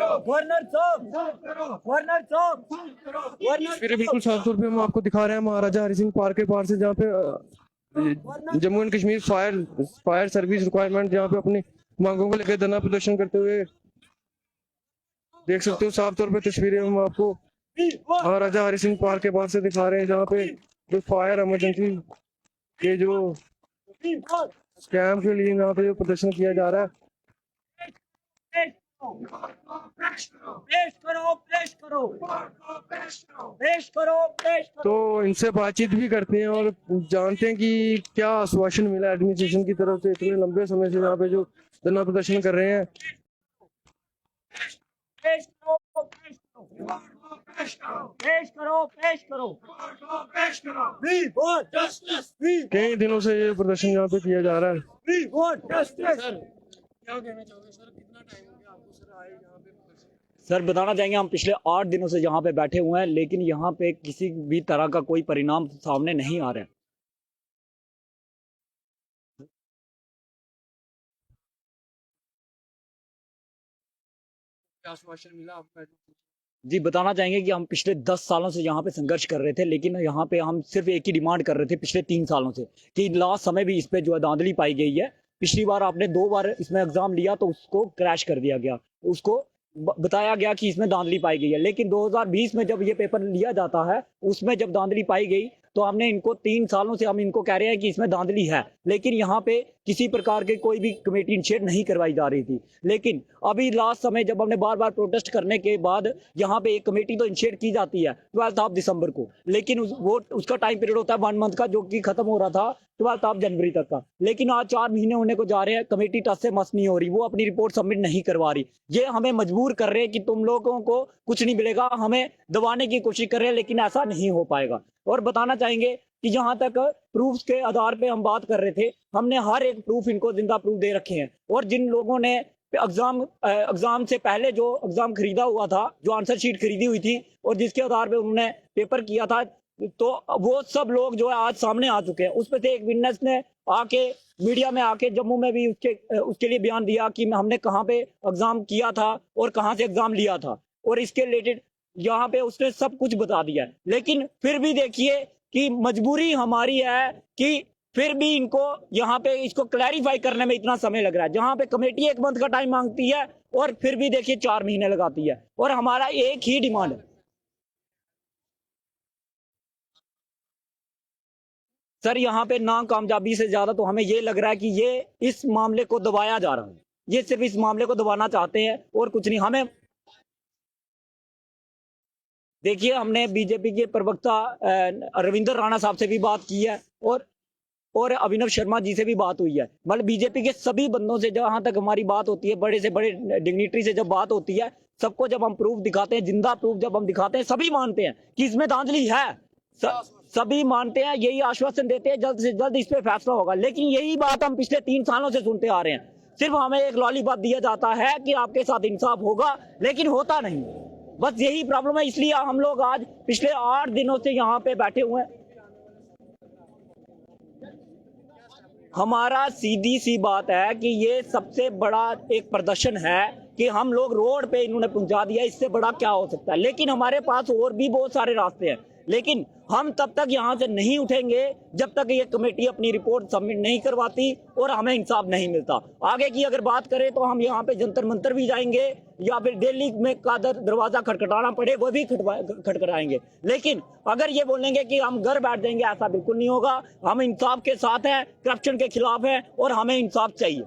Governor साहब, governor साहब, फिर बिल्कुल साफ तौर पे हम आपको दिखा रहे हैं महाराजा हरि सिंह पार्क के पार से, जहाँ पे Jammu and Kashmir fire service requirement, जहाँ पे अपनी मांगों को लेकर धरना प्रदर्शन करते हुए देख सकते हो साफ तौर पे तस्वीरें हम आपको महाराजा हरि सिंह पार्क के पास से दिखा रहे हैं, जहाँ पे जो फायर इमरजेंसी के जो स्कैम के लिए यहाँ पे जो प्रदर्शन किया जा रहा है। पेश करो, पेश करो, पेश करो, पेश करो। तो इनसे बातचीत भी करते हैं और जानते हैं कि क्या आश्वासन मिला एडमिनिस्ट्रेशन की तरफ से इतने लंबे समय से यहाँ पे जो धरना प्रदर्शन कर रहे हैं। पेश करो, पेश करो, पेश करो, पेश करो, पेश करो। We want justice. We कई दिनों से ये प्रदर्शन यहाँ पे किया जा रहा है। want justice. क्या कहना चाहोगे सर, कितना टाइम हो गया आपको सर आए यहाँ पे प्रदर्शन? सर बताना चाहेंगे, हम पिछले 8 दिनों से यहाँ पे बैठे हुए हैं, लेकिन यहाँ पे किसी भी तरह का कोई परिणाम सामने नहीं आ रहा है। क्या आश्वासन मिला आपका? जी बताना चाहेंगे कि हम पिछले 10 सालों से यहाँ पे संघर्ष कर रहे थे, लेकिन यहाँ पे हम सिर्फ एक ही डिमांड कर रहे थे पिछले 3 सालों से कि लास्ट समय भी इस पे जो है धांधली पाई गई है। पिछली बार आपने 2 बार इसमें एग्जाम लिया तो उसको क्रैश कर दिया गया, उसको बताया गया कि इसमें धांधली पाई गई है, लेकिन 2020 में जब ये पेपर लिया जाता है उसमें जब धांधली पाई गई तो हमने इनको 3 सालों से हम इनको कह रहे हैं कि इसमें धांधली है, लेकिन यहाँ पे किसी प्रकार के कोई भी कमेटी इनिशिएट नहीं करवाई जा रही थी। लेकिन अभी लास्ट समय जब हमने बार बार प्रोटेस्ट करने के बाद यहाँ पे एक कमेटी तो इनिशिएट की जाती है 12 दिसंबर को, लेकिन उसका टाइम पीरियड होता है 1 मंथ का, जो कि खत्म हो रहा था 12 जनवरी तक का, लेकिन आज 4 महीने होने को जा रहे हैं, कमेटी टस से मस नहीं हो रही, वो अपनी रिपोर्ट सबमिट नहीं करवा रही। ये हमें मजबूर कर रहे हैं कि तुम लोगों को कुछ नहीं मिलेगा, हमें दबाने की कोशिश कर रहे हैं, लेकिन ऐसा नहीं हो पाएगा। और बताना चाहेंगे कि जहां तक प्रूफ्स के आधार पे हम बात कर रहे थे, हमने हर एक प्रूफ इनको जिंदा प्रूफ दे रखे हैं, और जिन लोगों ने एग्जाम से पहले जो एग्जाम खरीदा हुआ था, जो आंसर शीट खरीदी हुई थी और जिसके आधार पे उन्होंने पेपर किया था, तो वो सब लोग जो है आज सामने आ चुके हैं। उसमें से एक विटनेस ने आके मीडिया में आके जम्मू में भी उसके लिए बयान दिया कि हमने कहाँ पे एग्जाम किया था और कहाँ से एग्जाम लिया था, और इसके रिलेटेड यहाँ पे उसने सब कुछ बता दिया है। लेकिन फिर भी देखिए कि मजबूरी हमारी है कि फिर भी इनको यहाँ पे इसको क्लैरिफाई करने में इतना समय लग रहा है, जहाँ पे कमेटी 1 मंथ का टाइम मांगती है और फिर भी देखिए 4 महीने लगाती है, और हमारा एक ही डिमांड है सर, यहाँ पे नाकामयाबी से ज्यादा तो हमें ये लग रहा है कि ये इस मामले को दबाया जा रहा है, ये सिर्फ इस मामले को दबाना चाहते हैं और कुछ नहीं। हमें देखिए, हमने बीजेपी के प्रवक्ता रविंद्र राणा साहब से भी बात की है और अभिनव शर्मा जी से भी बात हुई है, मतलब बीजेपी के सभी बंदों से जहां तक हमारी बात होती है, बड़े से बड़े डिग्निटरी से जब बात होती है, सबको जब हम प्रूफ दिखाते हैं, जिंदा प्रूफ जब हम दिखाते हैं, सभी मानते हैं कि इसमें धांधली है, सभी मानते हैं, यही आश्वासन देते हैं जल्द से जल्द इस पे फैसला होगा। लेकिन यही बात हम पिछले 3 सालों से सुनते आ रहे हैं, सिर्फ हमें एक लॉलीपॉप दिया जाता है कि आपके साथ इंसाफ होगा, लेकिन होता नहीं। बस यही प्रॉब्लम है, इसलिए हम लोग आज पिछले 8 दिनों से यहाँ पे बैठे हुए हैं। हमारा सीधी सी बात है कि ये सबसे बड़ा एक प्रदर्शन है कि हम लोग रोड पे इन्होंने पहुंचा दिया, इससे बड़ा क्या हो सकता है। लेकिन हमारे पास और भी बहुत सारे रास्ते हैं, लेकिन हम तब तक यहाँ से नहीं उठेंगे जब तक ये कमेटी अपनी रिपोर्ट सबमिट नहीं करवाती और हमें इंसाफ नहीं मिलता। आगे की अगर बात करें तो हम यहाँ पे जंतर मंतर भी जाएंगे, या फिर दिल्ली में का दरवाजा खटखटाना पड़े वो भी खटखटाएंगे, लेकिन अगर ये बोलेंगे कि हम घर बैठ जाएंगे, ऐसा बिल्कुल नहीं होगा। हम इंसाफ के साथ हैं, करप्शन के खिलाफ हैं और हमें इंसाफ चाहिए।